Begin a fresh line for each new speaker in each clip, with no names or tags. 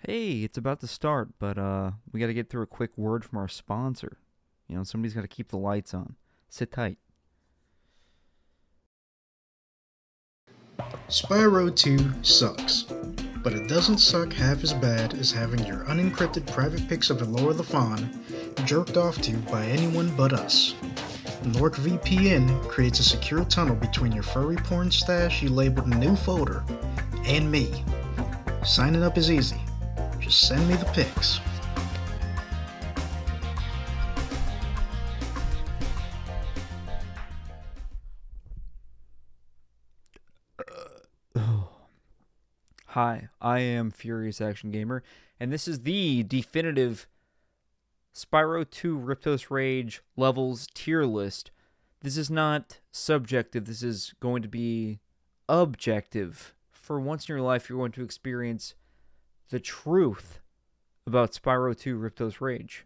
Hey, it's about to start, but we got to get through a quick word from our sponsor. Somebody's got to keep the lights on. Sit tight.
Spyro 2 sucks, but it doesn't suck half as bad as having your unencrypted private pics of Elora the Fawn jerked off to by anyone but us. GnorcVPN creates a secure tunnel between your furry porn stash you labeled new folder and me. Signing up is easy. Just send me the pics.
Hi, I am Furious Action Gamer, and this is the definitive Spyro 2 Ripto's Rage levels tier list. This is not subjective, this is going to be objective. For once in your life, you're going to experience the truth about Spyro 2 Ripto's Rage.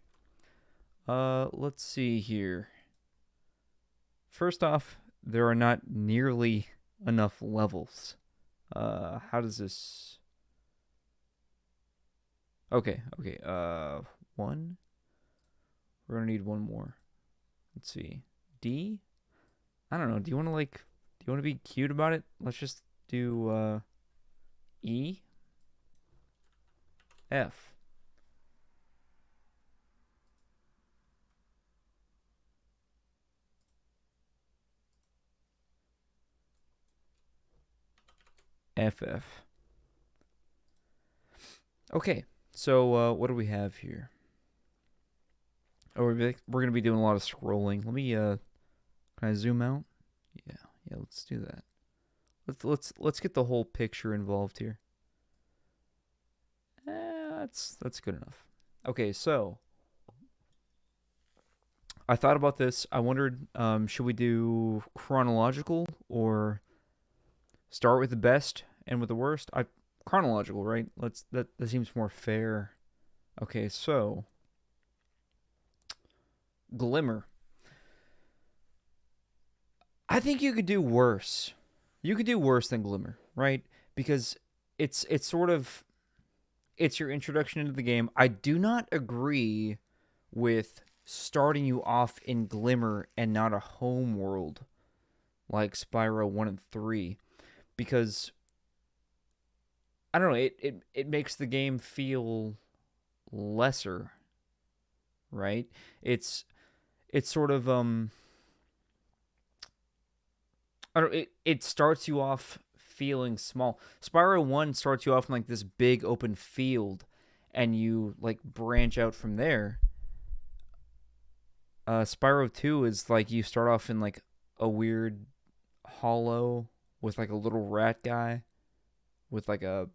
Let's see here. First off, there are not nearly enough levels. How does this... Okay. One. We're gonna need one more. Let's see. D? I don't know. Do you want to be cute about it? Let's just do, E? F. FF. Okay, so what do we have here? Oh, we're going to be doing a lot of scrolling. Let me, can I zoom out? Yeah, let's do that. Let's get the whole picture involved here. That's good enough. Okay, so I thought about this. I wondered, should we do chronological or start with the best and with the worst? Chronological, right? That seems more fair. Okay, so Glimmer. I think you could do worse. You could do worse than Glimmer, right? Because it's your introduction into the game. I do not agree with starting you off in Glimmer and not a home world like Spyro 1 and 3, because I don't know, it makes the game feel lesser, right? It's sort of I don't it starts you off feeling small. Spyro 1 starts you off in like this big open field and you like branch out from there. Spyro 2 is like you start off in like a weird hollow with like a little rat guy with like a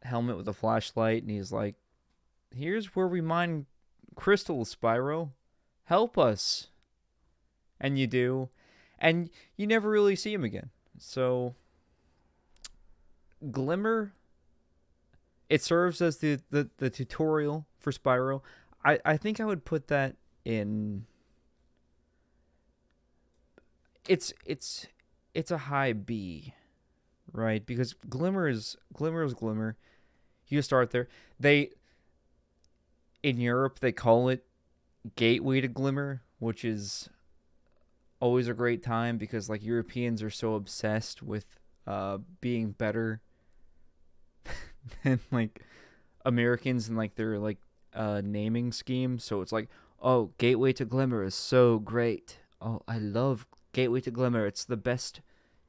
helmet with a flashlight, and he's like, "Here's where we mine crystals, Spyro. Help us." And you do, and you never really see him again. So Glimmer, it serves as the tutorial for Spyro. I think I would put that in. It's a high B, right? Because Glimmer is Glimmer. You start there. In Europe they call it Gateway to Glimmer, which is always a great time because like Europeans are so obsessed with being better than like Americans and like their like naming scheme. So it's like, oh, Gateway to Glimmer is so great. Oh, I love Gateway to Glimmer. It's the best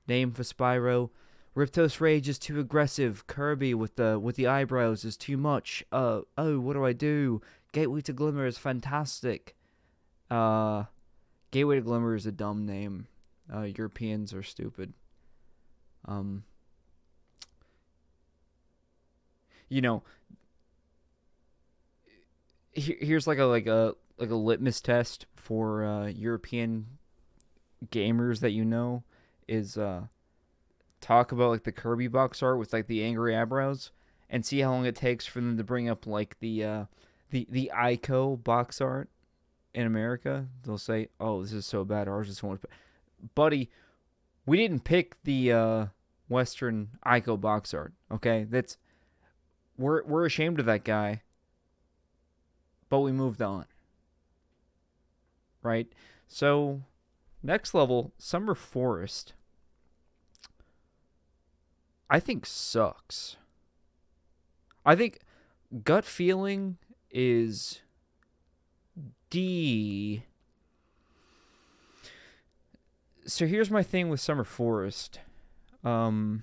name for Spyro. Ripto's Rage is too aggressive. Kirby with the eyebrows is too much. Oh, what do I do? Gateway to Glimmer is fantastic. Gateway to Glimmer is a dumb name. Europeans are stupid. You know, here's like a litmus test for European gamers that is talk about like the Kirby box art with like the angry eyebrows and see how long it takes for them to bring up like the Ico box art in America. They'll say, "Oh, this is so bad. Ours is so much better." Buddy, we didn't pick the Western Ico box art. Okay, we're ashamed of that guy, but we moved on, right? So next level, Summer Forest, I think sucks. I think gut feeling is D. So here's my thing with Summer Forest. Um,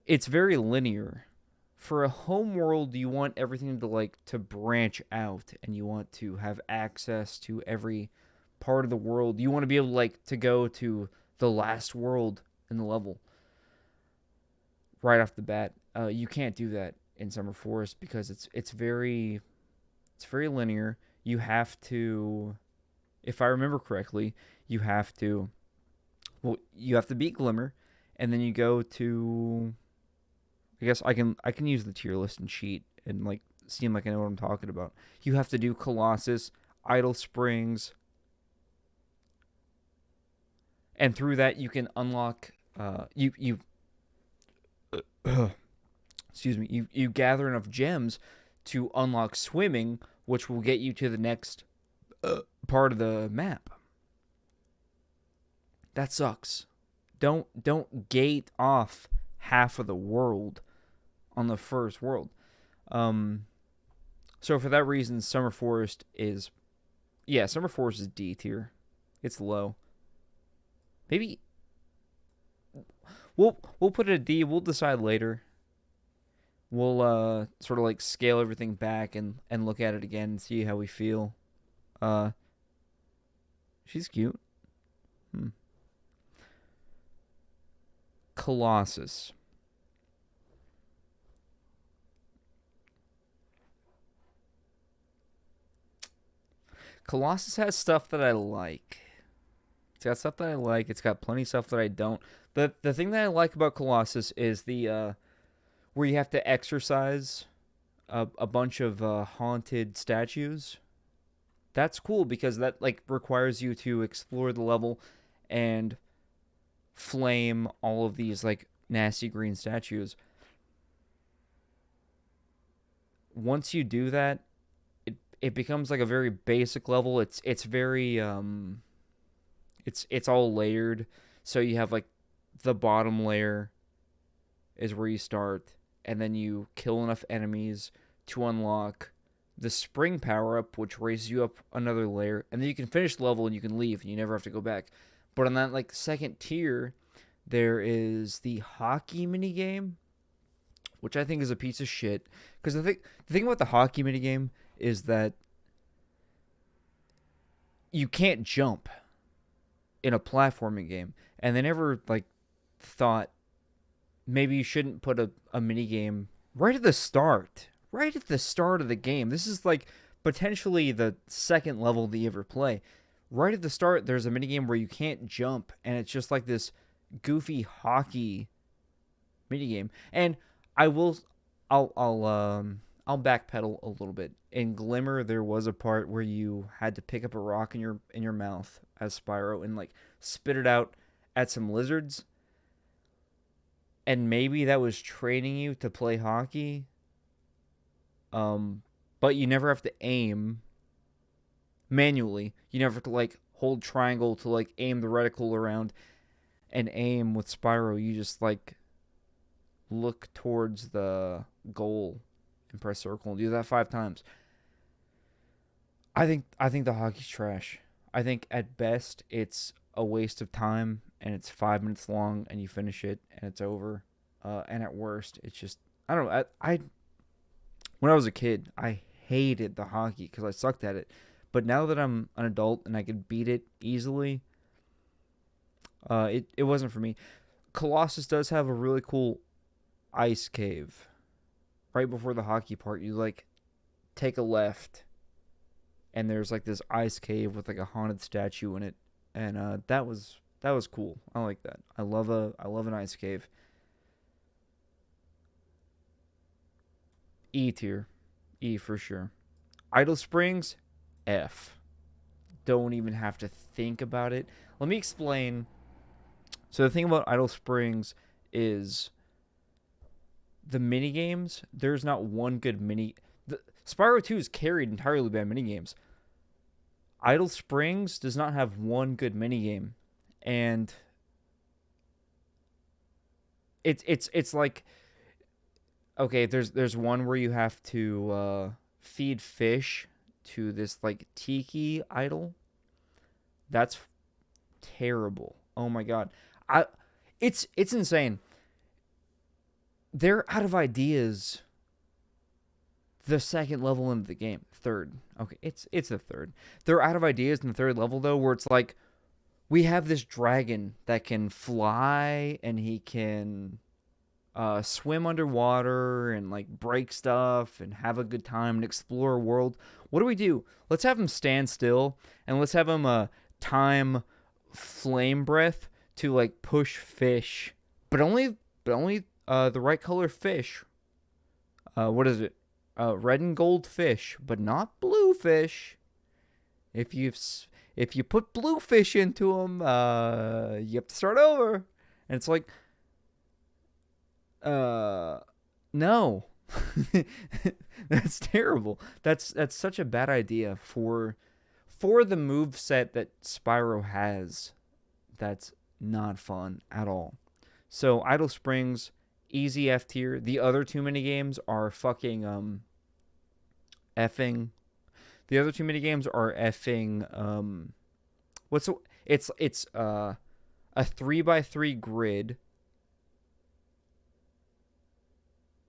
it's very linear. For a home world, you want everything to branch out, and you want to have access to every part of the world. You want to be able to go to the last world in the level right off the bat. You can't do that in Summer Forest because it's very linear. You have to, if I remember correctly, you have to beat Glimmer, and then you go to. I guess I can use the tier list and cheat and seem like I know what I'm talking about. You have to do Colossus, Idle Springs, and through that you can unlock. You excuse me. You gather enough gems to unlock swimming, which will get you to the next part of the map. That sucks. Don't gate off half of the world on the first world. So for that reason, Summer Forest is D tier. It's low. Maybe we'll put it a D. We'll decide later. We'll sort of scale everything back and look at it again and see how we feel. She's cute. Colossus. Colossus has stuff that I like. It's got stuff that I like. It's got plenty of stuff that I don't. The thing that I like about Colossus is the where you have to exercise a bunch of haunted statues. That's cool because that requires you to explore the level and flame all of these nasty green statues. Once you do that, it becomes a very basic level. It's very it's all layered. So you have the bottom layer is where you start, and then you kill enough enemies to unlock the spring power up, which raises you up another layer, and then you can finish the level and you can leave and you never have to go back. But on that second tier, there is the hockey mini game, which I think is a piece of shit. Because the thing about the hockey mini game is that you can't jump in a platforming game, and they never thought maybe you shouldn't put a mini game right at the start of the game. This is potentially the second level that you ever play. Right at the start, there's a mini game where you can't jump, and it's just this goofy hockey mini game. And I'll backpedal a little bit. In Glimmer, there was a part where you had to pick up a rock in your mouth as Spyro and spit it out at some lizards. And maybe that was training you to play hockey. But you never have to aim manually. You never have to hold triangle to aim the reticle around and aim with Spyro. You just look towards the goal and press circle and do that 5 times. I think the hockey's trash. I think at best it's a waste of time and it's 5 minutes long and you finish it and it's over. And at worst, it's just I don't know. I when I was a kid, I hated the hockey because I sucked at it. But now that I'm an adult and I can beat it easily, it wasn't for me. Colossus does have a really cool ice cave. Right before the hockey part, you take a left, and there's this ice cave with a haunted statue in it, and that was cool. I like that. I love an ice cave. E tier, E for sure. Idle Springs, F. Don't even have to think about it. Let me explain So the thing about Idle Springs is the mini games. There's not one good mini. Spyro 2 is carried entirely by mini games. Idle Springs does not have one good mini game, and it's like, okay, there's one where you have to feed fish to this like tiki idol. That's terrible. Oh my god, I it's insane. They're out of ideas. The second level into the game, third. Okay, it's the third. They're out of ideas in the third level though, where it's like we have this dragon that can fly and he can swim underwater and like break stuff and have a good time and explore a world. What do we do? Let's have him stand still and let's have him time flame breath to like push fish, but only the right color fish. What is it? Red and gold fish, but not blue fish. If you put blue fish into them, you have to start over. And it's like, no, that's terrible. That's such a bad idea for the move set that Spyro has. That's not fun at all. So Idle Springs, easy F tier. The other two mini games are fucking effing. The other two mini games are effing what's it's a 3x3 grid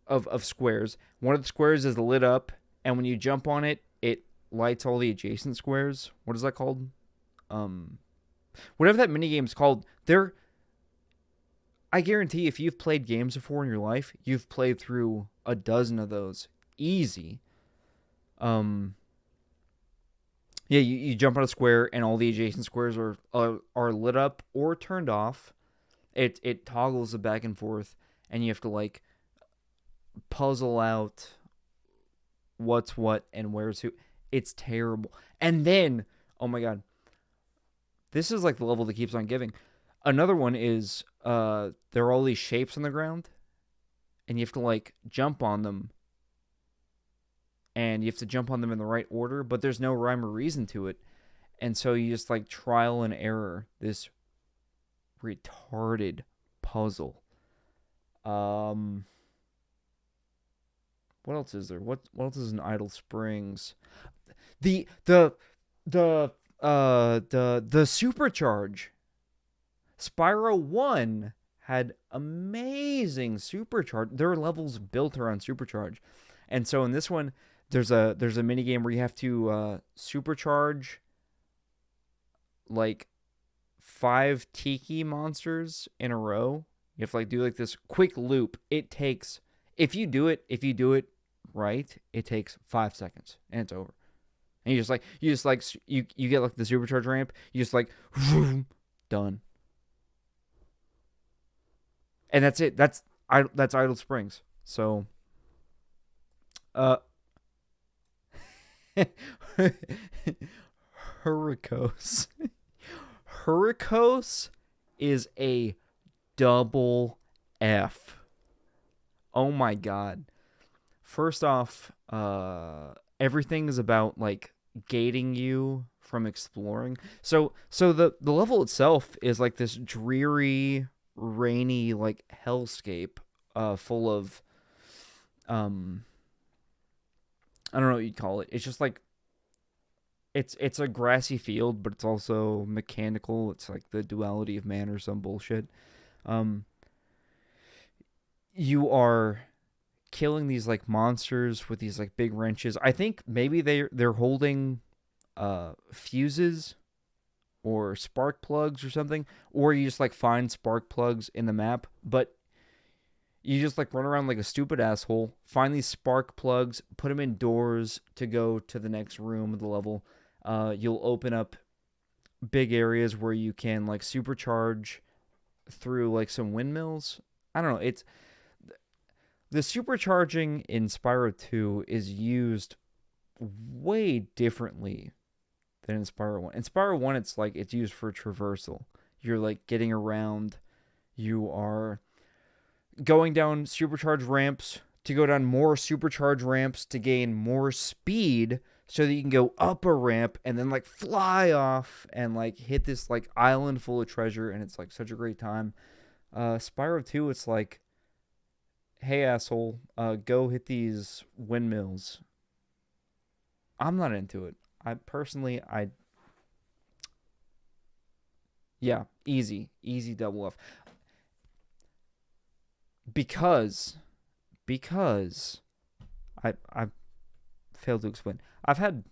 of squares. One of the squares is lit up, and when you jump on it, it lights all the adjacent squares. What is that called? Whatever that mini game's called. I guarantee if you've played games before in your life, you've played through a dozen of those. Easy. Yeah, you jump on a square and all the adjacent squares are lit up or turned off. It toggles it back and forth, and you have to like puzzle out what's what and where's who. It's terrible. And then, oh my god, this is like the level that keeps on giving. Another one is there are all these shapes on the ground, and you have to like jump on them, and you have to jump on them in the right order, but there's no rhyme or reason to it, and so you just like trial and error this retarded puzzle. What else is there? What else is in Idle Springs? The supercharge. Spyro 1 had amazing supercharge. There are levels built around supercharge. And so in this one, there's a mini game where you have to supercharge like 5 tiki monsters in a row. You have to like do like this quick loop. It takes, if you do it right, it takes 5 seconds and it's over. And you get like the supercharge ramp. You just like done. And that's it. That's Idle Springs. So, Hurricos. Hurricos is a double F. Oh my god. First off, everything is about like gating you from exploring. So the level itself is like this dreary, rainy like hellscape full of I don't know what you'd call it. It's just like it's a grassy field, but it's also mechanical. It's like the duality of man or some bullshit. You are killing these like monsters with these like big wrenches. I think maybe they're holding fuses or spark plugs or something, or you just like find spark plugs in the map, but you just like run around like a stupid asshole, find these spark plugs, put them in doors to go to the next room of the level. You'll open up big areas where you can like supercharge through like some windmills. I don't know. It's the supercharging in Spyro 2 is used way differently than in Spyro 1. In Spyro 1, it's like it's used for traversal. You're like getting around You are going down supercharged ramps to go down more supercharged ramps to gain more speed so that you can go up a ramp and then like fly off and like hit this like island full of treasure, and it's like such a great time. Spyro 2, it's like, hey asshole, go hit these windmills. I'm not into it. I personally, yeah, easy double F. Because I failed to explain. I've had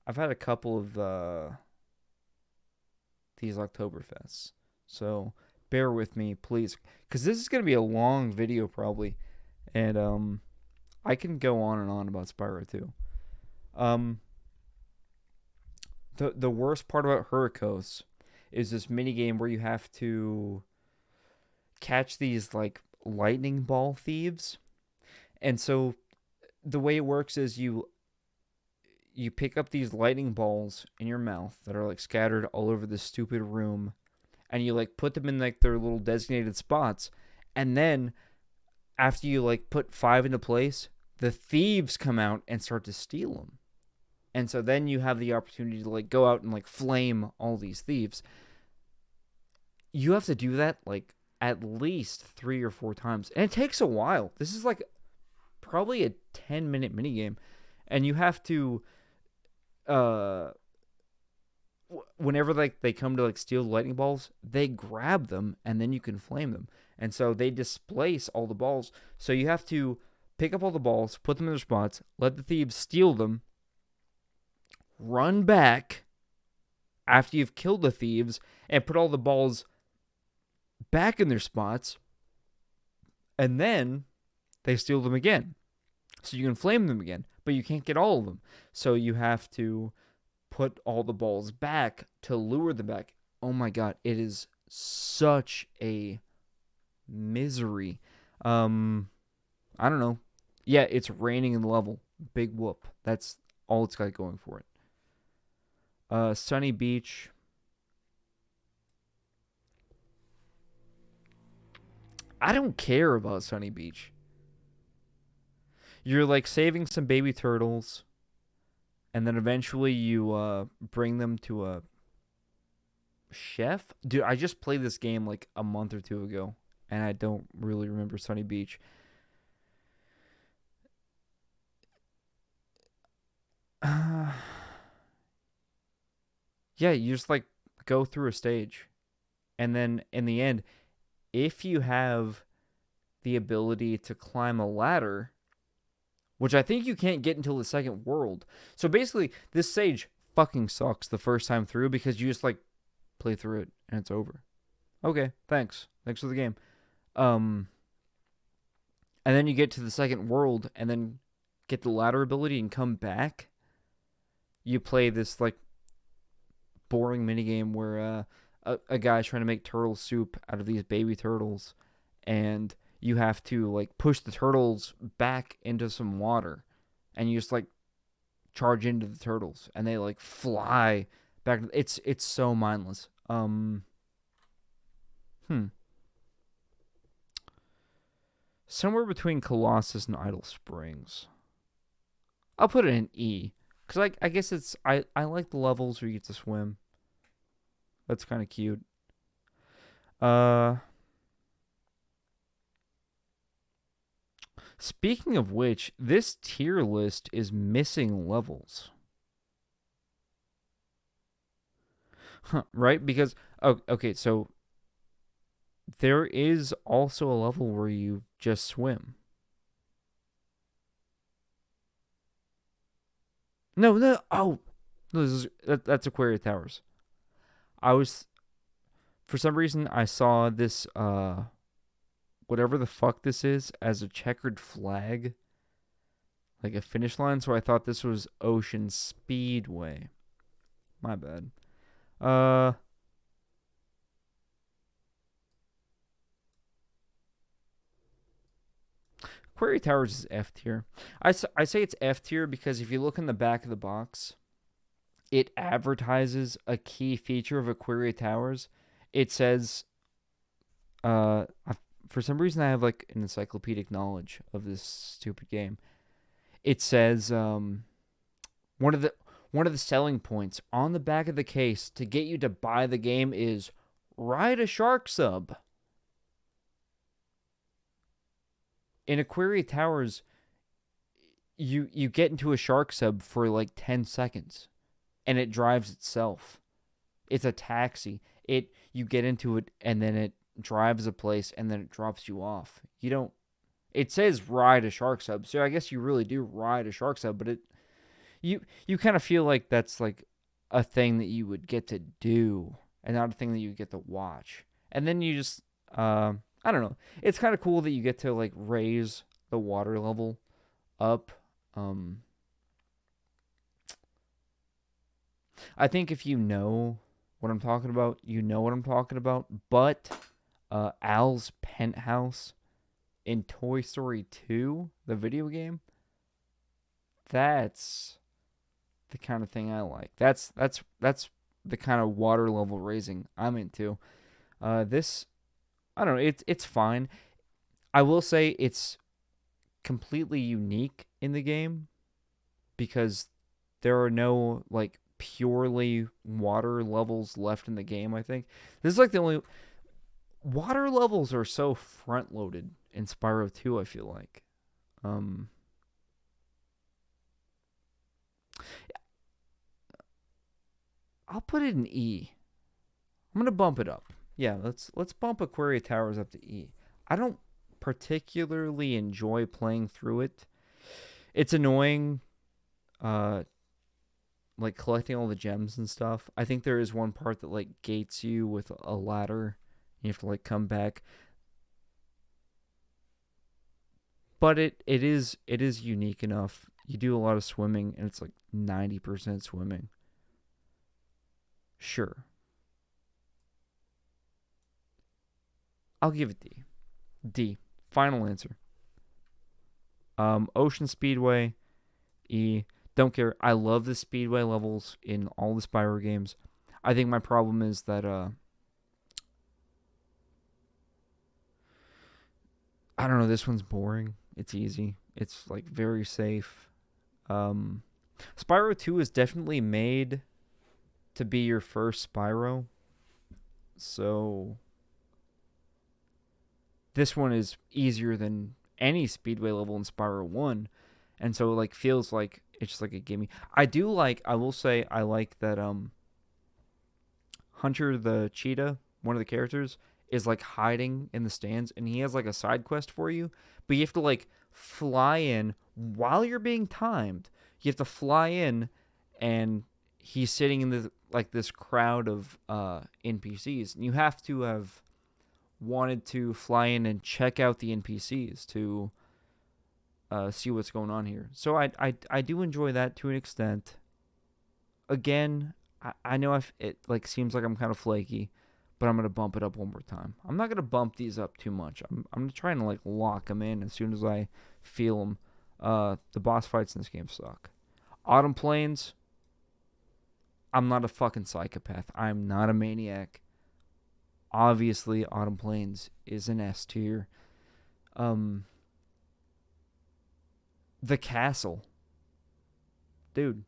a couple of these Oktoberfests, so bear with me, please, because this is gonna be a long video probably, and I can go on and on about Spyro too. Um, the worst part about Hurricos is this mini game where you have to catch these like lightning ball thieves. And so the way it works is you pick up these lightning balls in your mouth that are like scattered all over this stupid room, and you like put them in like their little designated spots, and then after you like put 5 into place, the thieves come out and start to steal them. And so then you have the opportunity to like go out and like flame all these thieves. You have to do that like at least 3 or 4 times, and it takes a while. This is like probably a 10-minute mini game, and you have to whenever like they come to like steal the lightning balls, they grab them and then you can flame them. And so they displace all the balls. So you have to pick up all the balls, put them in their spots, let the thieves steal them, run back after you've killed the thieves, and put all the balls back in their spots, and then they steal them again. So you can flame them again, but you can't get all of them. So you have to put all the balls back to lure them back. Oh my god, it is such a misery. I don't know. Yeah, it's raining in the level. Big whoop. That's all it's got going for it. Sunny Beach. I don't care about Sunny Beach. You're like saving some baby turtles, and then eventually you bring them to a chef. Dude, I just played this game like a month or two ago, and I don't really remember Sunny Beach. Yeah, you just like go through a stage, and then in the end, if you have the ability to climb a ladder, which I think you can't get until the second world. So basically, this stage fucking sucks the first time through because you just like play through it and it's over. Okay, thanks. Thanks for the game. And then you get to the second world and then get the ladder ability and come back. You play this like boring minigame where a guy's trying to make turtle soup out of these baby turtles, and you have to like push the turtles back into some water, and you just like charge into the turtles and they like fly back. It's so mindless. Somewhere between Colossus and Idle Springs. I'll put it in E, because I guess it's I like the levels where you get to swim. That's kind of cute. Speaking of which, this tier list is missing levels. Huh, right? Because, oh, okay, so there is also a level where you just swim. No, oh, no, that's Aquaria Towers. For some reason, I saw this, whatever the fuck this is, as a checkered flag, like a finish line, so I thought this was Ocean Speedway. My bad. Quarry Towers is F tier. I say it's F tier because if you look in the back of the box, it advertises a key feature of Aquaria Towers. It says For some reason, I have like an encyclopedic knowledge of this stupid game. It says one of the one of the selling points on the back of the case to get you to buy the game is ride a shark sub. In Aquaria Towers, you get into a shark sub for like 10 seconds and it drives itself. It's a taxi. You get into it and then it drives a place and then it drops you off. You don't It says ride a shark sub. So I guess you really do ride a shark sub, but you kind of feel like that's like a thing that you would get to do and not a thing that you get to watch. And then you just I don't know. It's kind of cool that you get to like raise the water level up. I think if you know what I'm talking about, you know what I'm talking about. But Al's penthouse in Toy Story 2, the video game, that's the kind of thing I like. That's the kind of water level raising I'm into. This, I don't know. It's fine. I will say it's completely unique in the game because there are no like purely water levels left in the game. I think this is like the only water levels are so front loaded in Spyro 2. I feel like, I'll put it in E. I'm gonna bump it up. Yeah, let's bump Aquaria Towers up to E. I don't particularly enjoy playing through it. It's annoying, like collecting all the gems and stuff. I think there is one part that like gates you with a ladder. You have to like come back. But it is unique enough. You do a lot of swimming and it's like 90% swimming. Sure. I'll give it D. D. Final answer. Ocean Speedway, E. Don't care. I love the Speedway levels in all the Spyro games. I think my problem is that I don't know. This one's boring. It's easy. It's like very safe. Spyro 2 is definitely made to be your first Spyro. So this one is easier than any Speedway level in Spyro 1. And so it like feels like it's just like a gimme. I will say I like that Hunter the cheetah, one of the characters, is like hiding in the stands and he has like a side quest for you, but you have to like fly in while you're being timed. You have to fly in and he's sitting in this crowd of NPCs, and you have to have wanted to fly in and check out the NPCs to see what's going on here. So I do enjoy that to an extent. Again, I know it like seems like I'm kind of flaky, but I'm gonna bump it up one more time. I'm not gonna bump these up too much. I'm trying to like lock them in as soon as I feel them. The boss fights in this game suck. Autumn Plains. I'm not a fucking psychopath. I'm not a maniac. Obviously, Autumn Plains is an S tier. The castle. Dude,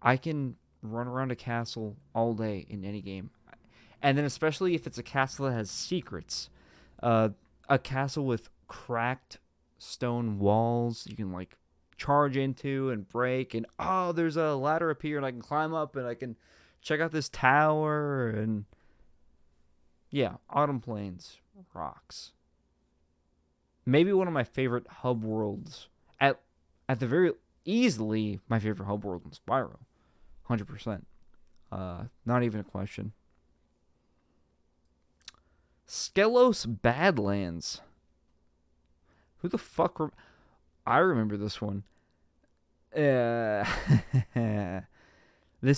I can run around a castle all day in any game. And then especially if it's a castle that has secrets. A castle with cracked stone walls you can like charge into and break, and there's a ladder up here and I can climb up and I can check out this tower. And yeah, Autumn Plains rocks. Maybe one of my favorite hub worlds, at the very easily my favorite hub world in Spyro. 100%. Not even a question. Skelos Badlands. Who the fuck I remember this one. This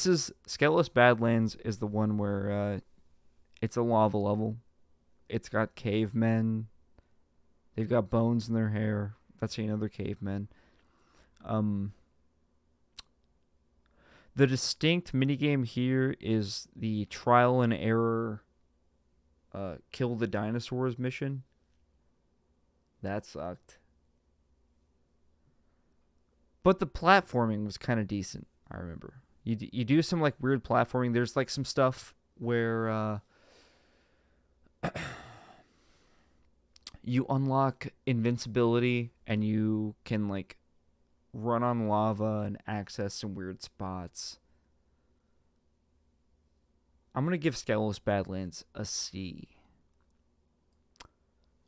is Skelos Badlands is the one where it's a lava level. It's got cavemen. They've got bones in their hair. That's another cavemen. The distinct minigame here is the trial and error kill the dinosaurs mission. That sucked. But the platforming was kind of decent, I remember. You do some like weird platforming. There's like some stuff where you unlock invincibility and you can like run on lava and access some weird spots. I'm going to give Skelos Badlands a C.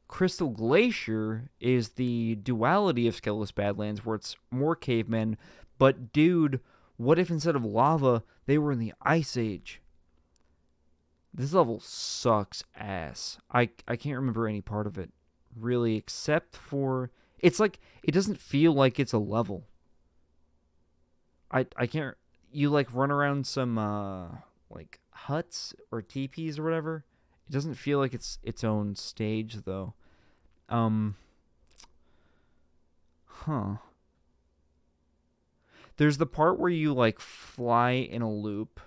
Crystal Glacier is the duality of Skelos Badlands, where it's more cavemen, but dude, what if instead of lava, they were in the Ice Age? This level sucks ass. I can't remember any part of it, really, except for... It's like, it doesn't feel like it's a level. I can't... You, like, run around some, like, huts or teepees or whatever. It doesn't feel like it's its own stage, though. There's the part where you, like, fly in a loop,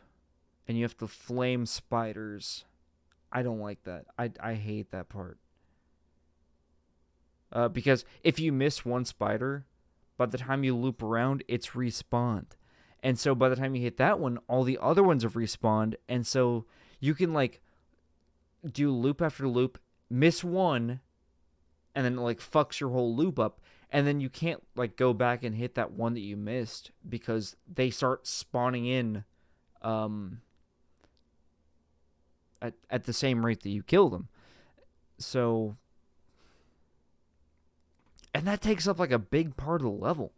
and you have to flame spiders. I don't like that. I hate that part. Because if you miss one spider, by the time you loop around, it's respawned. And so by the time you hit that one, all the other ones have respawned. And so you can, like, do loop after loop, miss one, and then, like, fucks your whole loop up. And then you can't, like, go back and hit that one that you missed because they start spawning in at the same rate that you kill them. So... And that takes up, like, a big part of the level.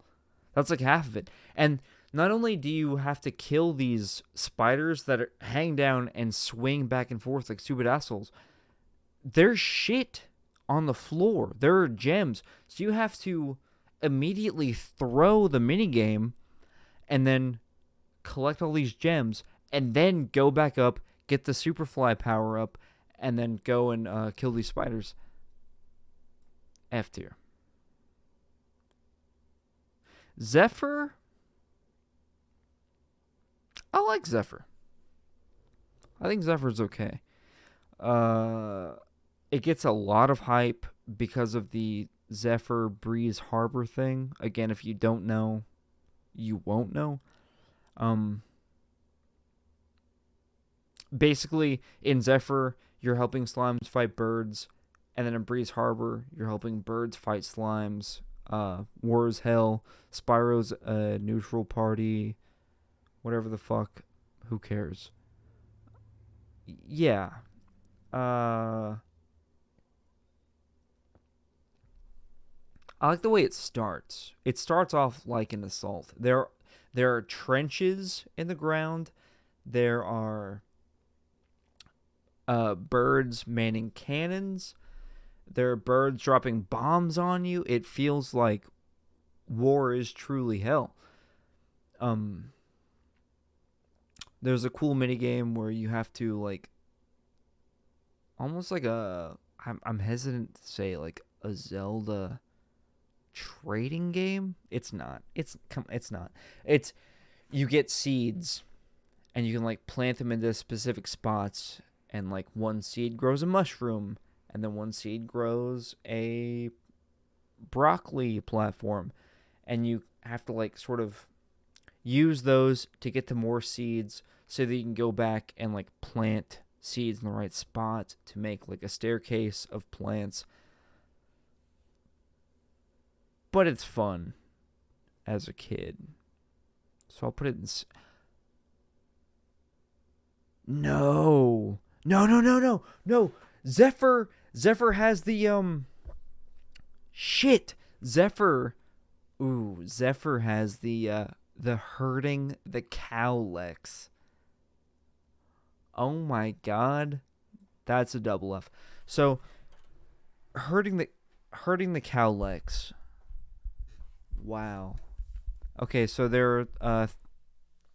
That's, like, half of it. And not only do you have to kill these spiders that hang down and swing back and forth like stupid assholes, there's shit on the floor. There are gems. So you have to immediately throw the minigame and then collect all these gems and then go back up, get the Superfly power up, and then go and kill these spiders. F tier. Zephyr? I like Zephyr. I think Zephyr's okay. It gets a lot of hype because of the Zephyr Breeze Harbor thing. Again, if you don't know, you won't know. Basically, in Zephyr, you're helping slimes fight birds, and then in Breeze Harbor, you're helping birds fight slimes. War is hell. Spyro's a neutral party. Whatever the fuck. Who cares? Yeah. I like the way it starts. It starts off like an assault. There are trenches in the ground. There are birds manning cannons. There are birds dropping bombs on you. It feels like war is truly hell. There's a cool minigame where you have to, like, almost like I'm hesitant to say, like, a Zelda trading game. It's not. It's not. It's, you get seeds, and you can, like, plant them into specific spots, and, like, one seed grows a mushroom, and then one seed grows a broccoli platform. And you have to, like, sort of use those to get to more seeds so that you can go back and, like, plant seeds in the right spot to make, like, a staircase of plants. But it's fun as a kid. So I'll put it in... No. Zephyr has the, shit. Zephyr has the herding the cowlex. Oh my god. That's a double F. So, herding the cowlex. Wow. Okay, so there are,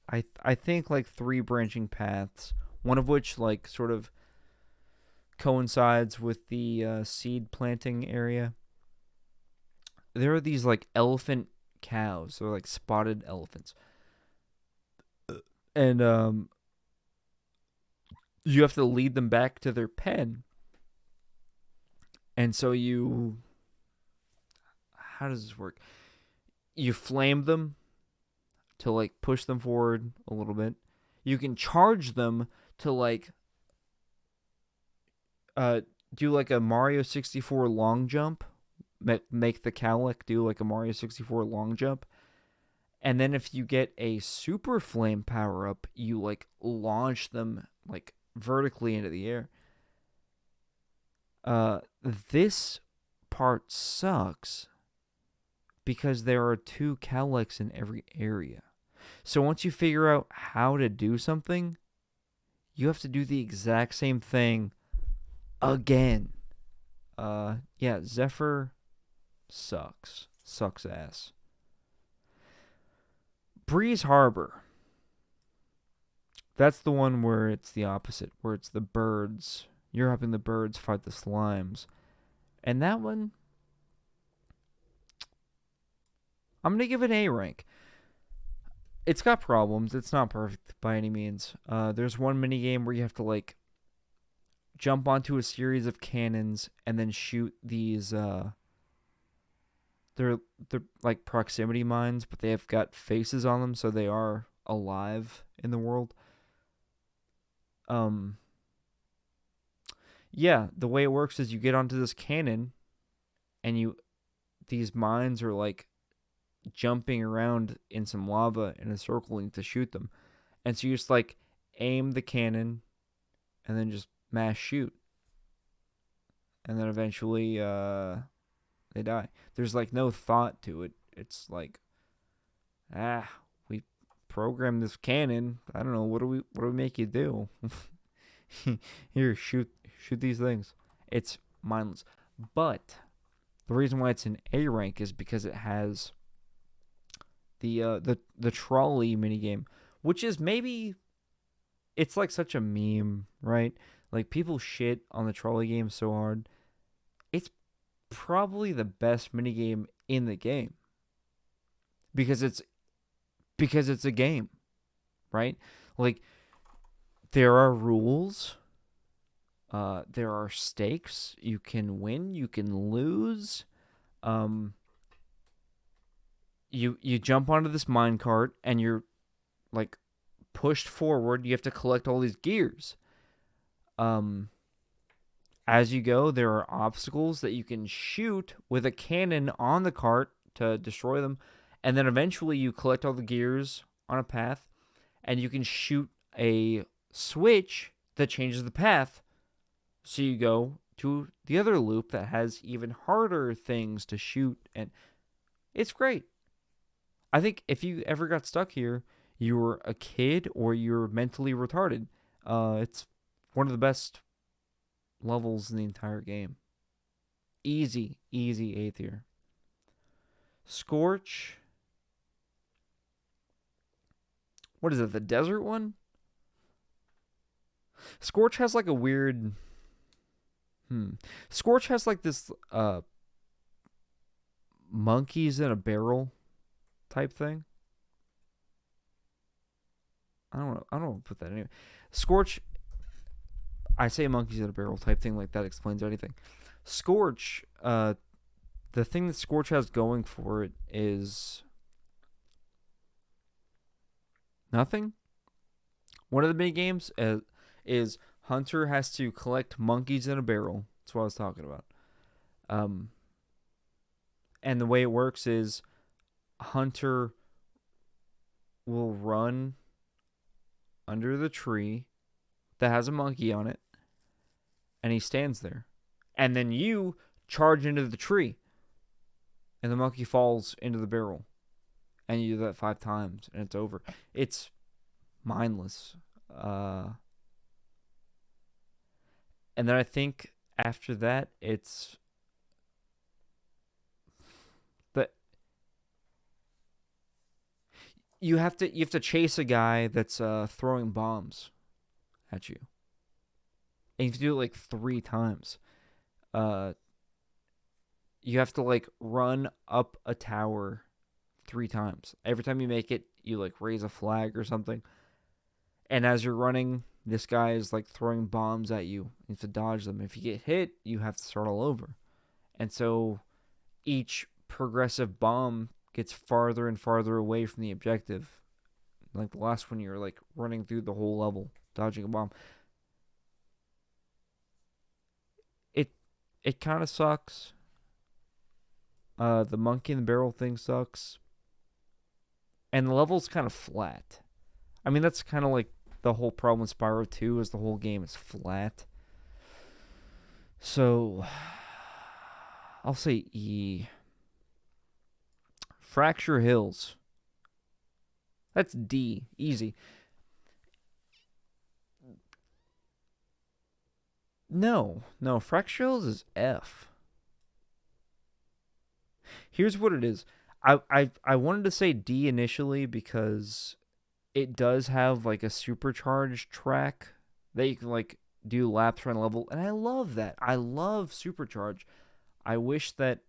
I think, like, 3 branching paths. One of which, like, sort of coincides with the seed planting area. There are these, like, elephant cows. They're like spotted elephants. And you have to lead them back to their pen. And so how does this work? You flame them to like push them forward a little bit. You can charge them to like uh do like a Mario 64 long jump. Make the cowlick do like a Mario 64 long jump. And then if you get a super flame power up, you like launch them like vertically into the air. This part sucks because there are 2 cowlicks in every area. So once you figure out how to do something, you have to do the exact same thing again. Yeah, Zephyr sucks. Sucks ass. Breeze Harbor. That's the one where it's the opposite, where it's the birds. You're helping the birds fight the slimes. And that one, I'm going to give it an A rank. It's got problems. It's not perfect by any means. There's one mini game where you have to like jump onto a series of cannons and then shoot these they're like proximity mines, but they have got faces on them, so they are alive in the world. Yeah, the way it works is you get onto this cannon and these mines are like jumping around in some lava in a circle and to shoot them. And so you just like aim the cannon and then just mash shoot. And then eventually they die. There's like no thought to it. It's like we programmed this cannon. I don't know, what do we make you do? Here, shoot these things. It's mindless. But the reason why it's an A rank is because it has the trolley minigame, which is maybe it's like such a meme, right? Like people shit on the trolley game so hard. It's probably the best minigame in the game. Because it's a game, right? Like there are rules. There are stakes. You can win. You can lose. You jump onto this minecart and you're like pushed forward. You have to collect all these gears. As you go, there are obstacles that you can shoot with a cannon on the cart to destroy them. And then eventually you collect all the gears on a path and you can shoot a switch that changes the path. So you go to the other loop that has even harder things to shoot, and it's great. I think if you ever got stuck here, you were a kid or you're mentally retarded. It's one of the best levels in the entire game. Easy A tier. Scorch. What is it, the desert one? Scorch has like a weird... Scorch has like this monkeys in a barrel type thing. I don't know how to put that anyway. Scorch, I say monkeys in a barrel type thing like that explains anything. Scorch, the thing that Scorch has going for it is nothing. One of the big games is Hunter has to collect monkeys in a barrel. That's what I was talking about. And the way it works is Hunter will run under the tree that has a monkey on it, and he stands there. And then you charge into the tree, and the monkey falls into the barrel. And you do that 5 times, and it's over. It's mindless. And then I think after that, it's you have to chase a guy that's throwing bombs at you, and you have to do it like 3 times. You have to like run up a tower 3 times. Every time you make it, you like raise a flag or something. And as you're running, this guy is like throwing bombs at you. You have to dodge them. If you get hit, you have to start all over. And so each progressive bomb gets farther and farther away from the objective. Like the last one, you're like running through the whole level, dodging a bomb. It kind of sucks. The monkey in the barrel thing sucks, and the level's kind of flat. I mean, that's kind of like the whole problem with Spyro 2 is the whole game is flat. So I'll say E. Fracture Hills. That's D. Easy. No, Fracture Hills is F. Here's what it is. I wanted to say D initially because it does have like a supercharged track that you can like do laps around the level, and I love that. I love supercharge. I wish that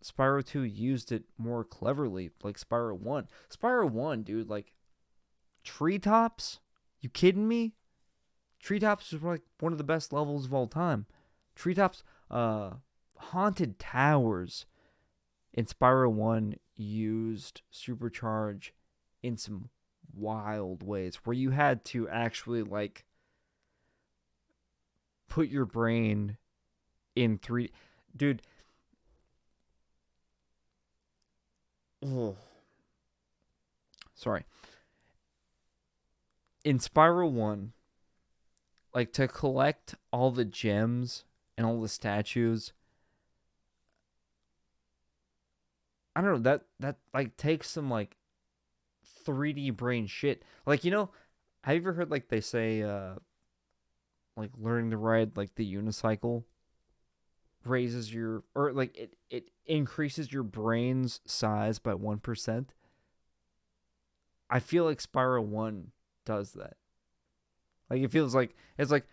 Spyro 2 used it more cleverly, like Spyro 1. Spyro 1, dude, like treetops? You kidding me? Treetops is like one of the best levels of all time. Treetops, haunted towers in Spyro 1 used supercharge in some wild ways where you had to actually like put your brain in three. Dude. Oh. Sorry. In Spyro 1, like to collect all the gems and all the statues, I don't know, that like takes some like 3D brain shit. Like, you know, have you ever heard like they say like learning to ride like the unicycle raises your, or like it increases your brain's size by 1%? I feel like Spyro 1 does that. Like it feels like it's like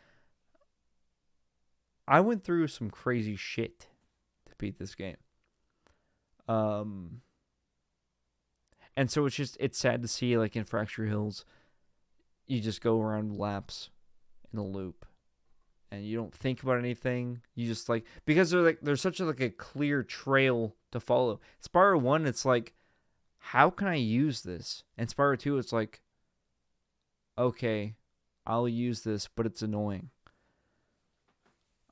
I went through some crazy shit to beat this game. And so it's sad to see like in Fracture Hills, you just go around laps in a loop, and you don't think about anything. You just like, because there's such a clear trail to follow. Spyro 1, it's like, how can I use this? And Spyro 2, it's like, okay, I'll use this, but it's annoying.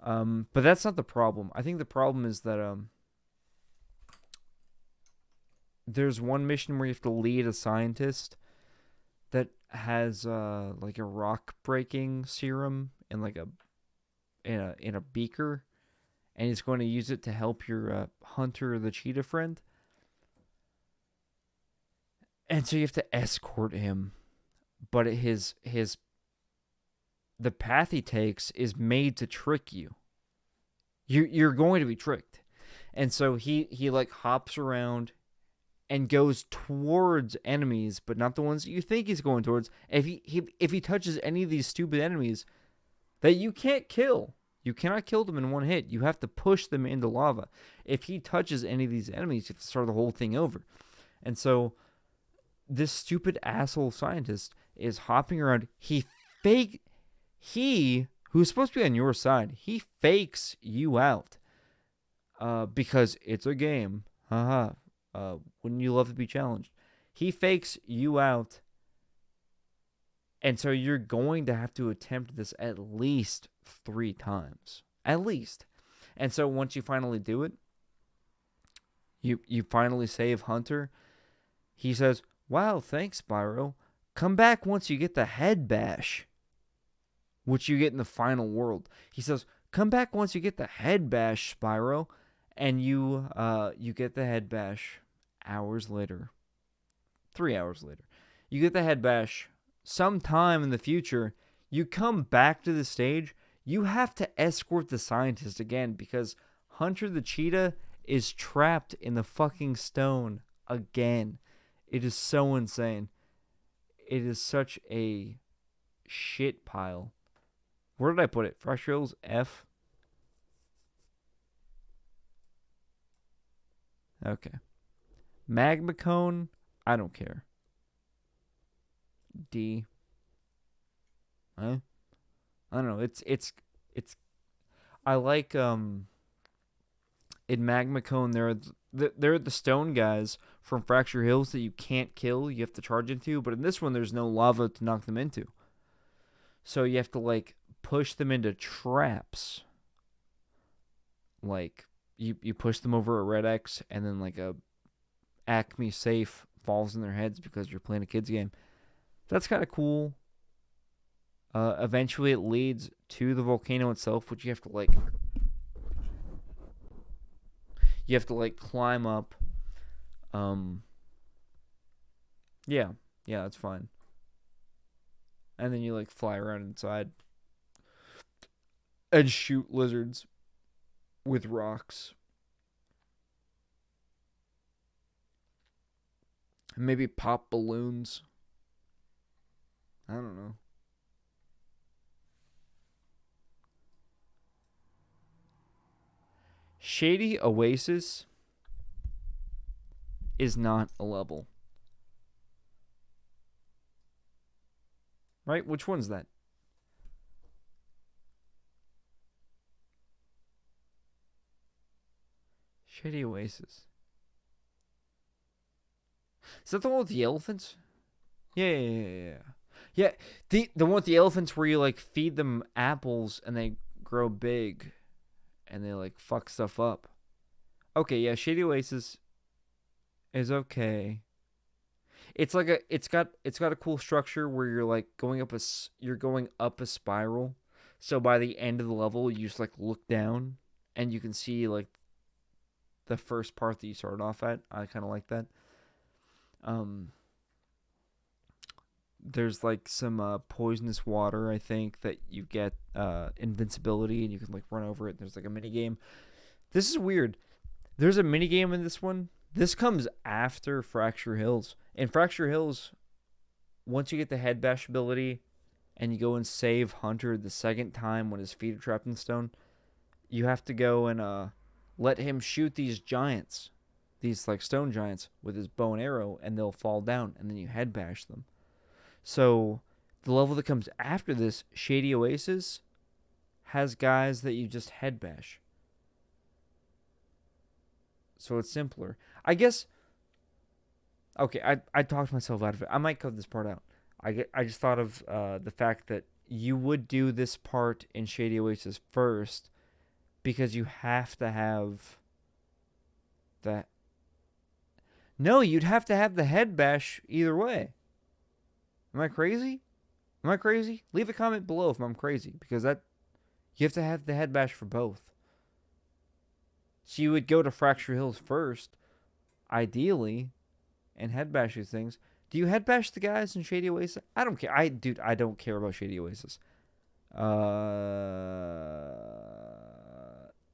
But that's not the problem. I think the problem is that there's one mission where you have to lead a scientist that has like a rock breaking serum in like in a beaker, and he's going to use it to help your hunter, the cheetah friend. And so you have to escort him, but the path he takes is made to trick you. You're going to be tricked. And so he like hops around and goes towards enemies, but not the ones that you think he's going towards. If he touches any of these stupid enemies that you can't kill, you cannot kill them in one hit. You have to push them into lava. If he touches any of these enemies, you have to start the whole thing over. And so this stupid asshole scientist is hopping around. He who's supposed to be on your side, he fakes you out. Because it's a game. Haha. Wouldn't you love to be challenged? He fakes you out. And so you're going to have to attempt this at least 3 times. At least. And so once you finally do it, you finally save Hunter. He says, "Wow, thanks, Spyro. Come back once you get the head bash," which you get in the final world. He says, "Come back once you get the head bash, Spyro." And you get the head bash hours later. 3 hours later. You get the head bash sometime in the future. You come back to the stage. You have to escort the scientist again because Hunter the cheetah is trapped in the fucking stone again. It is so insane. It is such a shit pile. Where did I put it? Fracture Hills F. Okay. Magma Cone, I don't care. D. Huh? I don't know. It's I like in Magma Cone, they're the stone guys from Fracture Hills that you can't kill. You have to charge into. But in this one, there's no lava to knock them into. So you have to like push them into traps. Like you push them over a red X, and then like a Acme safe falls in their heads because you're playing a kids game. That's kind of cool. Eventually, it leads to the volcano itself, which you have to climb up. Yeah, that's fine. And then you like fly around inside and shoot lizards with rocks. Maybe pop balloons. I don't know. Shady Oasis is not a level. Right? Which one's that? Shady Oasis. Is that the one with the elephants? Yeah. Yeah, the one with the elephants where you like feed them apples and they grow big and they like fuck stuff up. Okay, yeah, Shady Oasis is okay. It's like it's got a cool structure where you're like going up a spiral. So by the end of the level, you just like look down and you can see like the first part that you started off at. I kind of like that. There's like some poisonous water, I think, that you get invincibility and you can like run over it. There's like a mini game. This is weird. There's a mini game in this one. This comes after Fracture Hills. In Fracture Hills, once you get the head bash ability and you go and save Hunter the second time when his feet are trapped in stone, you have to go and let him shoot these giants, these like stone giants, with his bow and arrow, and they'll fall down, and then you head bash them. So the level that comes after this, Shady Oasis, has guys that you just head bash. So it's simpler. I guess. Okay, I talked myself out of it. I might cut this part out. I just thought of the fact that you would do this part in Shady Oasis first because you have to have that. No, you'd have to have the head bash either way. Am I crazy? Leave a comment below if I'm crazy, because that you have to have the head bash for both. So you would go to Fracture Hills first, ideally, and head bash these things. Do you head bash the guys in Shady Oasis? I don't care. I don't care about Shady Oasis.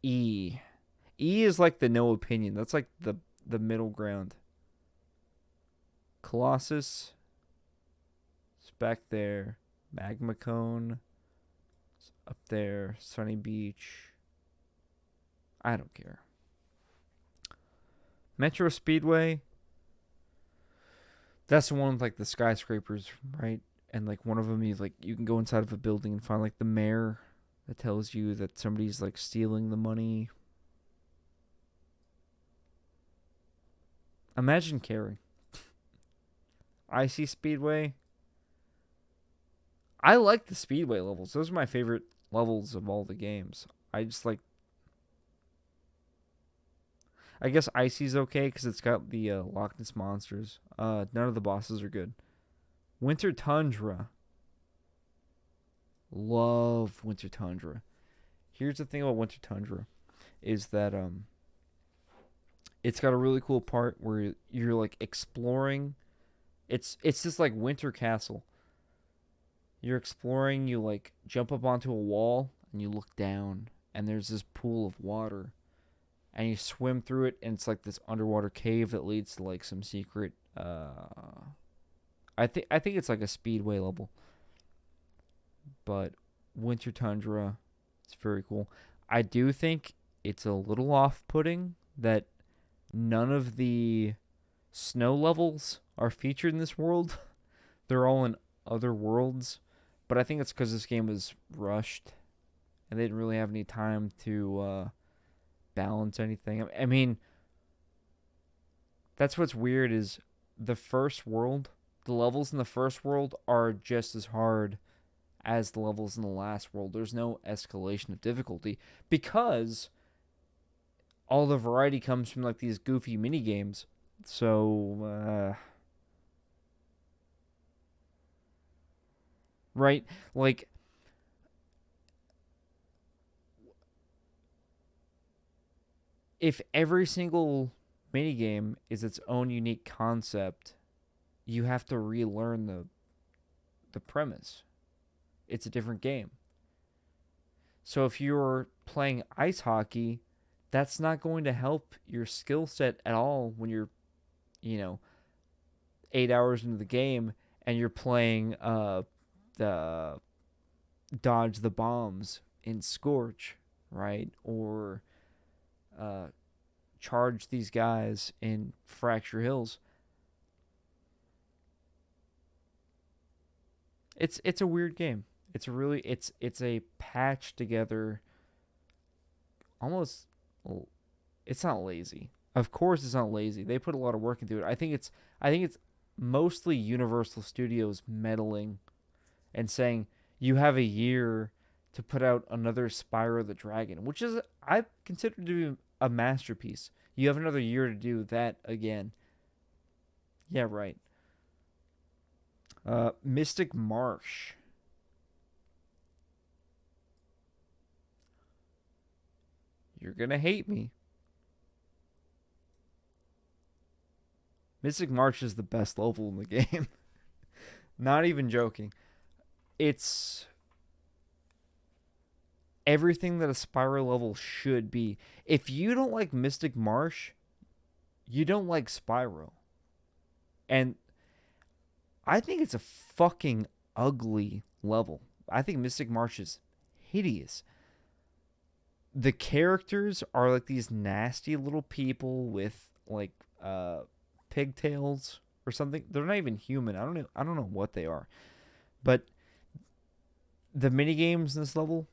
E is like the no opinion. That's like the middle ground. Colossus. Back there, Magma Cone, up there, Sunny Beach. I don't care. Metro Speedway. That's the one with like the skyscrapers, right? And like one of them, you can go inside of a building and find like the mayor that tells you that somebody's like stealing the money. Imagine caring. Icy Speedway. I like the Speedway levels. Those are my favorite levels of all the games. I just like. I guess Icy's okay because it's got the Loch Ness monsters. None of the bosses are good. Winter Tundra. Love Winter Tundra. Here's the thing about Winter Tundra, is that it's got a really cool part where you're like exploring. It's just like Winter Castle. You're exploring, you like jump up onto a wall and you look down and there's this pool of water and you swim through it and it's like this underwater cave that leads to like some secret I think it's like a speedway level. But Winter Tundra, it's very cool. I do think it's a little off-putting that none of the snow levels are featured in this world. They're all in other worlds. But I think it's because this game was rushed and they didn't really have any time to balance anything. I mean, that's what's weird is the first world, the levels in the first world are just as hard as the levels in the last world. There's no escalation of difficulty because all the variety comes from like these goofy mini games. So, right? Like, if every single mini game is its own unique concept, you have to relearn the premise. It's a different game. So if you're playing ice hockey, that's not going to help your skill set at all when you're, you know, 8 hours into the game and you're playing the dodge the bombs in Scorch, right? Or charge these guys in Fracture Hills. It's a weird game. It's a patched together almost. It's not lazy. Of course it's not lazy. They put a lot of work into it. I think it's mostly Universal Studios meddling and saying you have a year to put out another Spyro the Dragon, which is I consider to be a masterpiece. You have another year to do that again. Yeah, right. Mystic Marsh. You're gonna hate me. Mystic Marsh is the best level in the game. Not even joking. It's everything that a Spyro level should be. If you don't like Mystic Marsh, you don't like Spyro. And I think it's a fucking ugly level. I think Mystic Marsh is hideous. The characters are like these nasty little people with like pigtails or something. They're not even human. I don't know what they are. But the mini games in this level,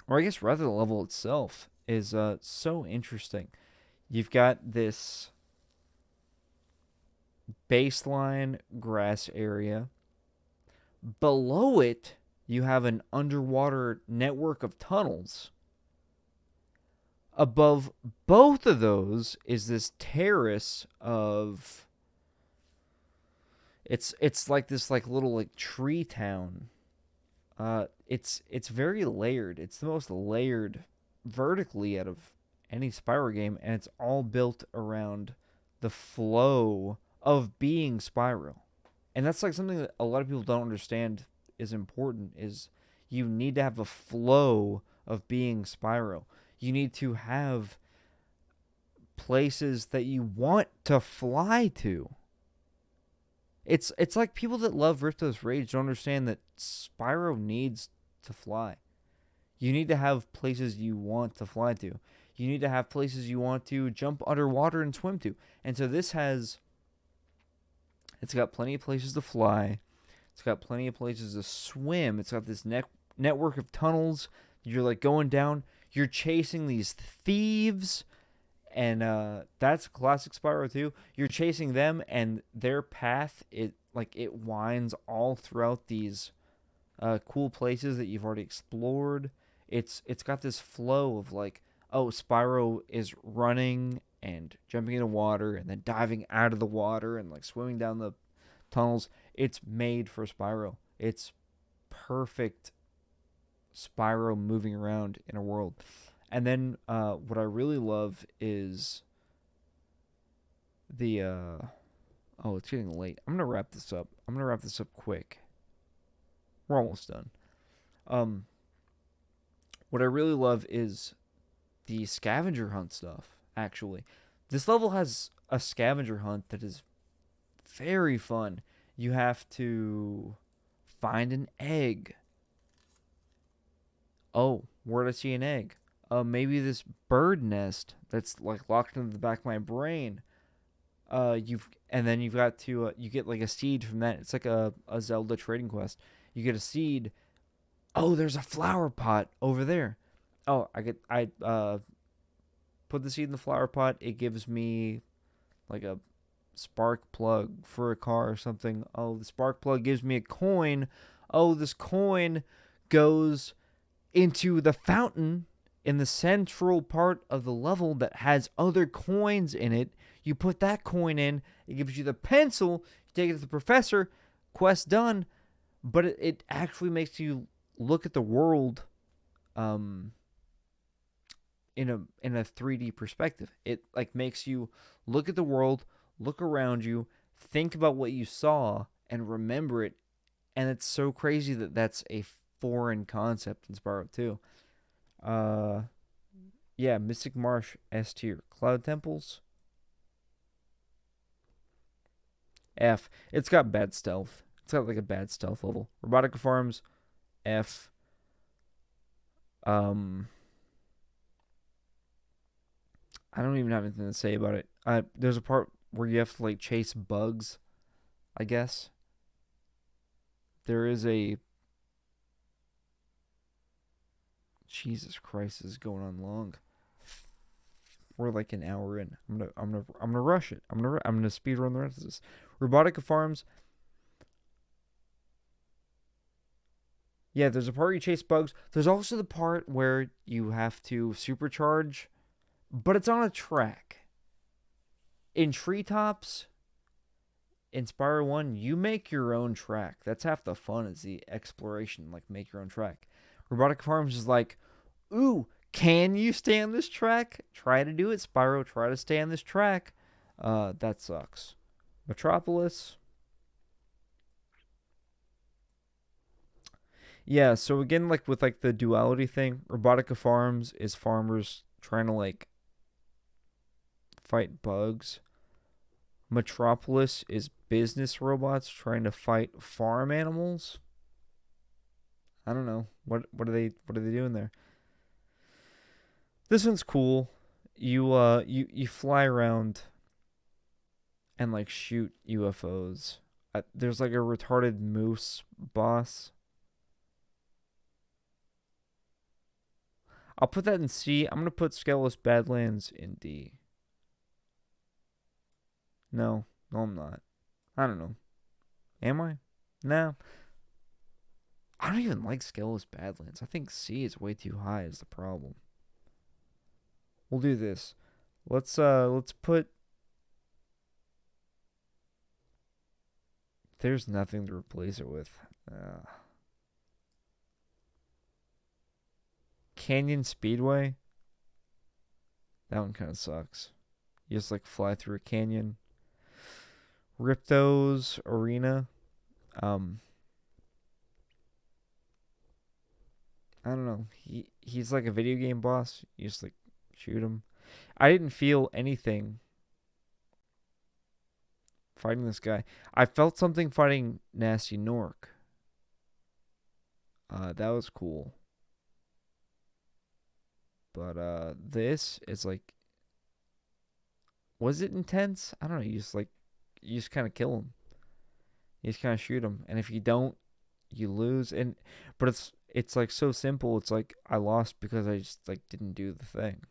or I guess rather the level itself, is so interesting. You've got this baseline grass area. Below it, you have an underwater network of tunnels. Above both of those is this terrace of it's like this like little like tree town. It's very layered. It's the most layered vertically out of any Spyro game, and it's all built around the flow of being Spyro. And that's like something that a lot of people don't understand is important is you need to have a flow of being Spyro. You need to have places that you want to fly to. It's like people that love Ripto's Rage don't understand that Spyro needs to fly. You need to have places you want to fly to. You need to have places you want to jump underwater and swim to. And so it's got plenty of places to fly. It's got plenty of places to swim. It's got this network of tunnels. You're like going down. You're chasing these thieves. And that's classic Spyro too. You're chasing them, and their path it winds all throughout these cool places that you've already explored. It's got this flow of like, oh, Spyro is running and jumping into water and then diving out of the water and like swimming down the tunnels. It's made for Spyro. It's perfect Spyro moving around in a world. And then what I really love is the oh, it's getting late. I'm gonna wrap this up. Quick. We're almost done. What I really love is the scavenger hunt stuff, actually. This level has a scavenger hunt that is very fun. You have to find an egg. Oh, where did I see an egg? Maybe this bird nest that's like locked into the back of my brain. You've got to you get like a seed from that. It's like a Zelda trading quest. You get a seed. Oh, there's a flower pot over there. Oh, I put the seed in the flower pot. It gives me like a spark plug for a car or something. Oh, the spark plug gives me a coin. Oh, this coin goes into the fountain in the central part of the level that has other coins in it. You put that coin in, it gives you the pencil. You take it to the professor. Quest done. But it actually makes you look at the world um, in a 3D perspective. It like makes you look at the world, look around you, think about what you saw, and remember it. And it's so crazy that that's a foreign concept in Spyro 2. Uh, yeah, Mystic Marsh S tier. Cloud Temples F. It's got bad stealth. It's got like a bad stealth level. Robotica Farms F. Um, I don't even have anything to say about it. There's a part where you have to like chase bugs. I guess there is a. Jesus Christ, this is going on long. We're like an hour in. I'm gonna rush it. I'm gonna speed run the rest of this. Robotica Farms. Yeah, there's a part where you chase bugs. There's also the part where you have to supercharge, but it's on a track. In treetops, in Spyro 1, you make your own track. That's half the fun is the exploration, like make your own track. Robotic Farms is like, ooh, can you stay on this track? Try to do it, Spyro. Try to stay on this track. That sucks. Metropolis. Yeah, so again, like with like the duality thing, Robotica Farms is farmers trying to like fight bugs. Metropolis is business robots trying to fight farm animals. I don't know. What are they doing there? This one's cool. You fly around and like shoot UFOs. There's like a retarded moose boss. I'll put that in C. I'm gonna put Skelos Badlands in D. No, no, I'm not. I don't know. Am I? No. I don't even like Skelos Badlands. I think C is way too high is the problem. We'll do this. Let's put there's nothing to replace it with. Canyon Speedway. That one kind of sucks. You just like fly through a canyon. Ripto's Arena. Um I don't know. He's like a video game boss. You just like shoot him. I didn't feel anything fighting this guy. I felt something fighting Nasty Nork. That was cool. But this is like, was it intense? I don't know. You just kind of kill him. You just kind of shoot him, and if you don't, you lose. But it's like so simple. It's like I lost because I just like didn't do the thing.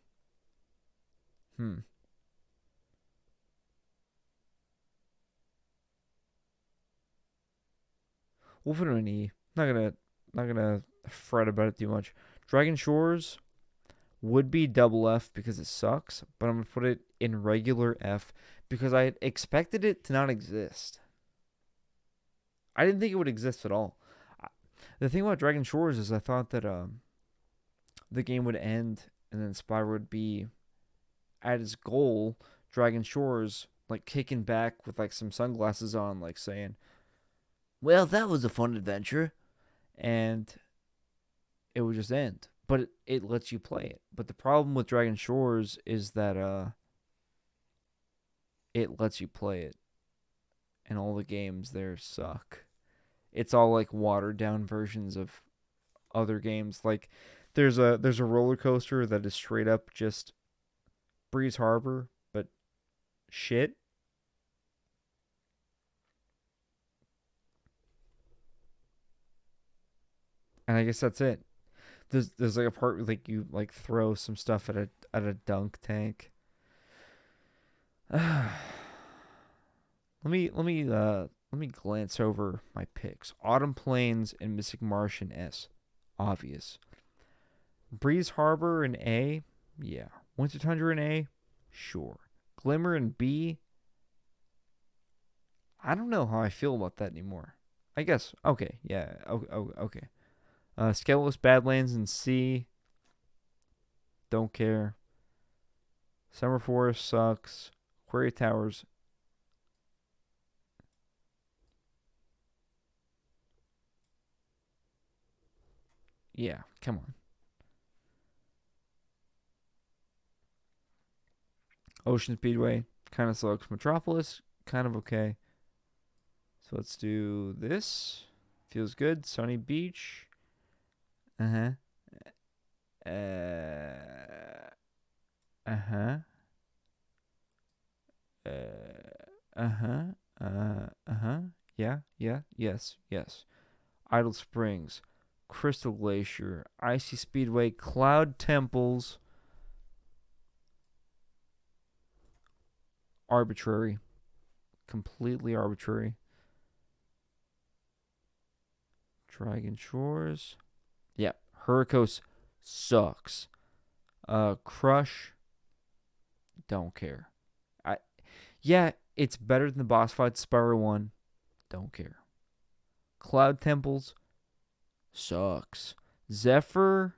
We'll put it in E. Not gonna fret about it too much. Dragon Shores would be double F because it sucks, but I'm gonna put it in regular F because I expected it to not exist. I didn't think it would exist at all. The thing about Dragon Shores is I thought that the game would end and then Spyro would be at his goal, Dragon Shores, like kicking back with like some sunglasses on, like saying, "Well, that was a fun adventure," and it would just end. But it lets you play it. But the problem with Dragon Shores is that it lets you play it, and all the games there suck. It's all like watered down versions of other games. Like there's a roller coaster that is straight up just Breeze Harbor, but shit. And I guess that's it. There's like a part where like you like throw some stuff at a dunk tank. let let me glance over my picks. Autumn Plains and Mystic Marsh in S. Obvious. Breeze Harbor in A. Yeah. Winter Tundra in A. Sure. Glimmer in B. I don't know how I feel about that anymore. I guess. Okay. Yeah. Okay. Skeletless Badlands in C. Don't care. Summer Forest sucks. Quarry Towers. Yeah, come on. Ocean Speedway kind of sucks. Metropolis kind of okay. So let's do this. Feels good. Sunny Beach. Uh huh. Uh huh. Uh huh. Uh huh. Yeah. Yeah. Yes. Yes. Idle Springs, Crystal Glacier, Icy Speedway, Cloud Temples. Arbitrary. Completely arbitrary. Dragon Shores. Yeah. Hurricos sucks. Crush. Don't care. Yeah, it's better than the boss fight Spyro 1. Don't care. Cloud Temples sucks. Zephyr.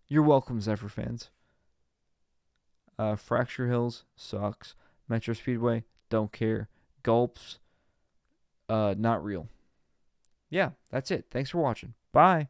You're welcome, Zephyr fans. Fracture Hills sucks. Metro Speedway, don't care. Gulps, not real. Yeah, that's it. Thanks for watching. Bye.